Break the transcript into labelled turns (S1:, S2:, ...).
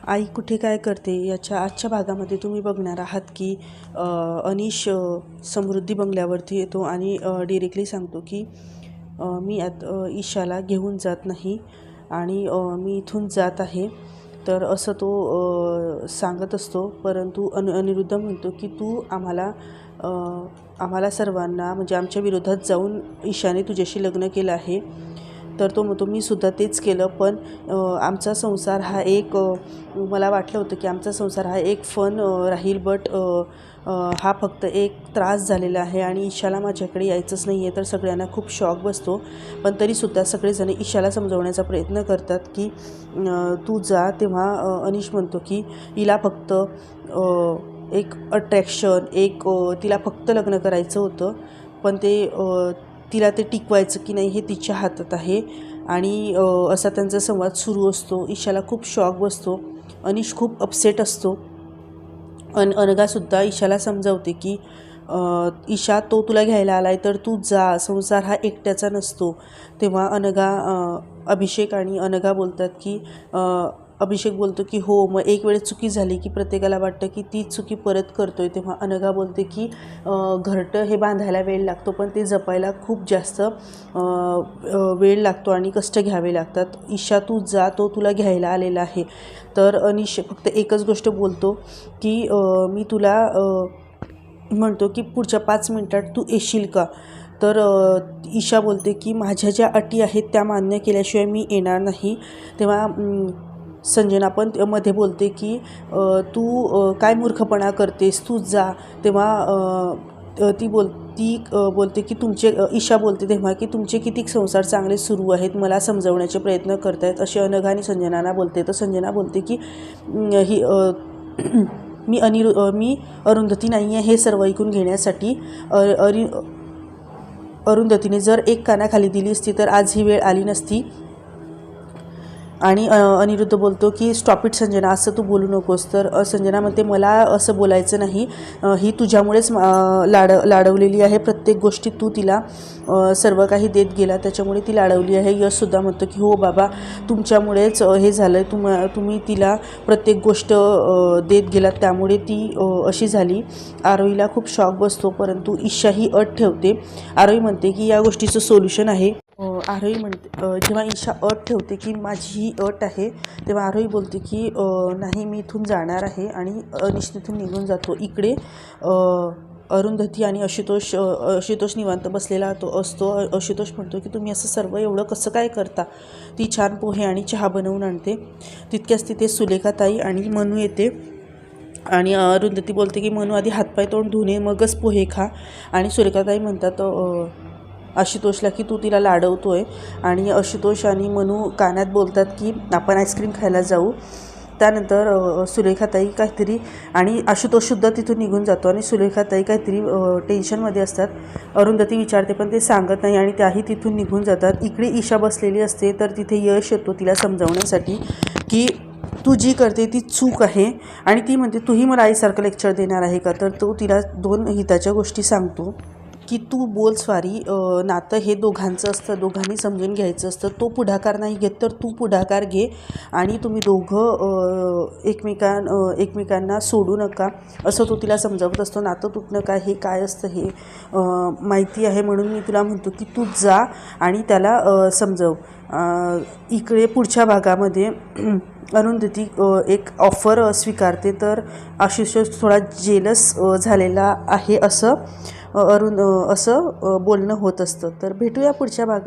S1: आई कुठे काय करते याच्या आजच्या भागामध्ये तुम्ही बघणार आहात की अनिश समृद्धी बंगल्यावरती येतो आणि डिरेक्टली सांगतो की मी ईशाला घेऊन जात नाही आणि मी इथून जात आहे. तर असं तो सांगत असतो, परंतु अनिरुद्ध म्हणतो की तू आम्हाला सर्वांना म्हणजे आमच्या विरोधात जाऊन ईशाने तुझ्याशी लग्न केलं आहे. तर तो म्हणतो मी सुद्धा तेच केलं, पण आमचा संसार हा एक मला वाटलं होतं की आमचा संसार हा एक फन राहील, बट हा फक्त एक त्रास झालेला आहे आणि ईशाला माझ्याकडे यायचंच नाही आहे. तर सगळ्यांना खूप शॉक बसतो, पण तरीसुद्धा सगळेजण ईशाला समजवण्याचा प्रयत्न करतात की तू जा. तेव्हा अनिश म्हणतो की हिला फक्त एक अट्रॅक्शन, तिला फक्त लग्न करायचं होतं, पण तिला ते टिकवायचं की नाही हे तिच्या हातात आहे. आणि असा त्यांचा संवाद सुरू असतो. ईशाला खूप शॉक बसतो. अनिश खूप अपसेट असतो. अनघासुद्धा ईशाला समजावते की ईशा, तो तुला घ्यायला आला आहे तर तू जा, संसार हा एकट्याचा नसतो. तेव्हा अभिषेक आणि अनघा बोलतात की अभिषेक बोलतो की हो, मग एक वेळ चुकी झाली की प्रत्येकाला वाटतं की ती चुकी परत करतोय. तेव्हा अनघा बोलते की घरटं हे बांधायला वेळ लागतो, पण ते जपायला खूप जास्त वेळ लागतो आणि कष्ट घ्यावे लागतात. ईशा तू जा, तो तुला घ्यायला आलेला आहे. तर अनिश फक्त एकच गोष्ट बोलतो की मी तुला म्हणतो की पुढच्या 5 मिनिटात तू येशील का. तर ईशा बोलते की माझ्या ज्या अटी आहेत त्या मान्य केल्याशिवाय मी येणार नाही. तेव्हा संजना पण मध्ये बोलते की तू काय मूर्खपणा करतेस, तू जा. तेव्हा ती बोलते की ईशा बोलते तेव्हा की तुमचे किती संसार चांगले सुरू आहेत, मला समजवण्याचे प्रयत्न करतायत अशी अनघा आणि संजनाला बोलते. तर संजना बोलते की मी अरुंधती नाही आहे हे सर्व ऐकून घेण्यासाठी. अरुंधतीने जर एक कानाखाली दिली असती तर आज ही वेळ आली नसती. आणि अनिरुद्ध बोलतो की स्टॉप इट संजना, असं तू बोलू नकोस. तर संजना म्हणते मला असं बोलायचं नाही, ही तुझ्यामुळेच लाडवलेली आहे. प्रत्येक गोष्टी तू तिला सर्व काही देत गेला, त्याच्यामुळे ती लाडवली आहे. यशसुद्धा म्हणतो की हो बाबा, तुमच्यामुळेच हे झालं आहे, तुम्ही तिला प्रत्येक गोष्ट देत गेलात, त्यामुळे ती अशी झाली. आरोहीला खूप शॉक बसतो, परंतु ईशा ही अट ठेवते. आरोही म्हणते की या गोष्टीचं सोल्युशन आहे. आरोही म्हणते जेव्हा ईशा अट ठेवते की माझी ही अट आहे, तेव्हा आरोही बोलते की नाही, मी इथून जाणार आहे आणि अनिश तिथून निघून जातो. इकडे अरुंधती आणि आशुतोष निवांत बसलेला असतो. आशुतोष म्हणतो की तुम्ही असं सर्व एवढं कसं काय करता. ती छान पोहे आणि चहा बनवून आणते. तितक्याच तिथे सुलेखाताई आणि मनू येते आणि अरुंधती बोलते की मनू आधी हातपाय तोंड धुणे मगच पोहे खा. आणि सुलेखाताई म्हणतात आशुतोषला की तू तिला लाडवतोय. आणि आशुतोष आणि मनू कानात बोलतात की आपण आईस्क्रीम खायला जाऊ. त्यानंतर सुलेखाताई काहीतरी आणि आशुतोषसुद्धा तिथून निघून जातो आणि सुलेखाताई काहीतरी टेन्शनमध्ये असतात. अरुंधती विचारते पण ते सांगत नाही आणि त्याही तिथून निघून जातात. इकडे ईशा बसलेली असते, तर तिथे यश येतो तिला समजावण्यासाठी की तू जी करते ती चूक आहे. आणि ती म्हणते तूही मला आईसारखं लेक्चर देणार आहे का. तर तो तिला 2 हिताच्या गोष्टी सांगतो की तू बोल स्वारी, नातं हे दोघांचं असतं, दोघांनी समजून घ्यायचं असतं. तो पुढाकार नाही घेत तर तू पुढाकार घे आणि तुम्ही दोघं एकमेकांना सोडू नका, असं तो तिला समजावत असतो. नातं तुटणं काय असतं हे माहिती आहे, म्हणून मी तुला म्हणतो की तू जा आणि त्याला समजव. इकडे पुढच्या भागामध्ये अरुंधती एक ऑफर स्वीकारते, तर आशुतोष थोडा जेलस झालेला आहे असं बोलणं होत असतं. तर भेटूया पुढच्या भागात.